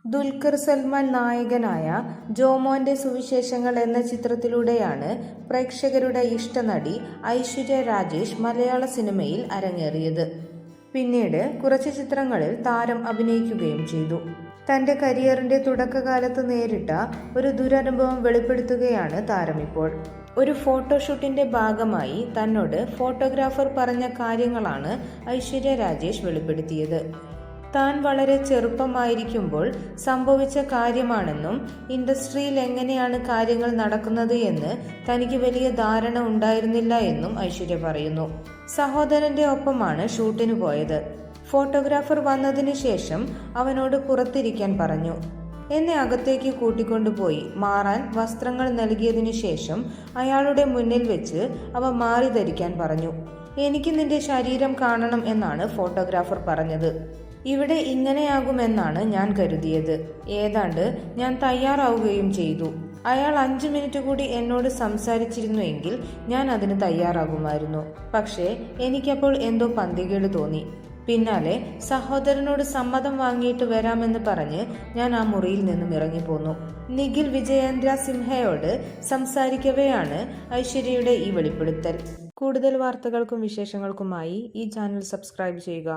ദുൽഖർ സൽമാൻ നായകനായ ജോമോന്റെ സുവിശേഷങ്ങൾ എന്ന ചിത്രത്തിലൂടെയാണ് പ്രേക്ഷകരുടെ ഇഷ്ടനടി ഐശ്വര്യ രാജേഷ് മലയാള സിനിമയിൽ അരങ്ങേറിയത്. പിന്നീട് കുറച്ച് ചിത്രങ്ങളിൽ താരം അഭിനയിക്കുകയും ചെയ്തു. തന്റെ കരിയറിന്റെ തുടക്കകാലത്ത് നേരിട്ട ഒരു ദുരനുഭവം വെളിപ്പെടുത്തുകയാണ് താരമിപ്പോൾ. ഒരു ഫോട്ടോഷൂട്ടിന്റെ ഭാഗമായി തന്നോട് ഫോട്ടോഗ്രാഫർ പറഞ്ഞ കാര്യങ്ങളാണ് ഐശ്വര്യ രാജേഷ് വെളിപ്പെടുത്തിയത്. താൻ വളരെ ചെറുപ്പമായിരിക്കുമ്പോൾ സംഭവിച്ച കാര്യമാണെന്നും ഇൻഡസ്ട്രിയിൽ എങ്ങനെയാണ് കാര്യങ്ങൾ നടക്കുന്നത് എന്ന് തനിക്ക് വലിയ ധാരണ ഉണ്ടായിരുന്നില്ല എന്നും ഐശ്വര്യ പറയുന്നു. സഹോദരന്റെ ഒപ്പമാണ് ഷൂട്ടിന് പോയത്. ഫോട്ടോഗ്രാഫർ വന്നതിന് ശേഷം അവനോട് പുറത്തിരിക്കാൻ പറഞ്ഞു. എന്നെ അകത്തേക്ക് കൂട്ടിക്കൊണ്ടുപോയി മാറാൻ വസ്ത്രങ്ങൾ നൽകിയതിനു ശേഷം അയാളുടെ മുന്നിൽ വെച്ച് അവ മാറി ധരിക്കാൻ പറഞ്ഞു. എനിക്ക് നിന്റെ ശരീരം കാണണം എന്നാണ് ഫോട്ടോഗ്രാഫർ പറഞ്ഞത്. ഇവിടെ ഇങ്ങനെയാകുമെന്നാണ് ഞാൻ കരുതിയത്. ഏതാണ്ട് ഞാൻ തയ്യാറാവുകയും ചെയ്തു. അയാൾ 5 മിനിറ്റ് കൂടി എന്നോട് സംസാരിച്ചിരുന്നുവെങ്കിൽ ഞാൻ അതിന് തയ്യാറാകുമായിരുന്നു. പക്ഷേ എനിക്കപ്പോൾ എന്തോ പന്തികേട് തോന്നി. പിന്നാലെ സഹോദരനോട് സമ്മതം വാങ്ങിയിട്ട് വരാമെന്ന് പറഞ്ഞ് ഞാൻ ആ മുറിയിൽ നിന്നും ഇറങ്ങിപ്പോന്നു. നിഖിൽ വിജയേന്ദ്ര സിൻഹയോട് സംസാരിക്കവെയാണ് ഐശ്വര്യയുടെ ഈ വെളിപ്പെടുത്തൽ. കൂടുതൽ വാർത്തകൾക്കും വിശേഷങ്ങൾക്കുമായി ഈ ചാനൽ സബ്സ്ക്രൈബ് ചെയ്യുക.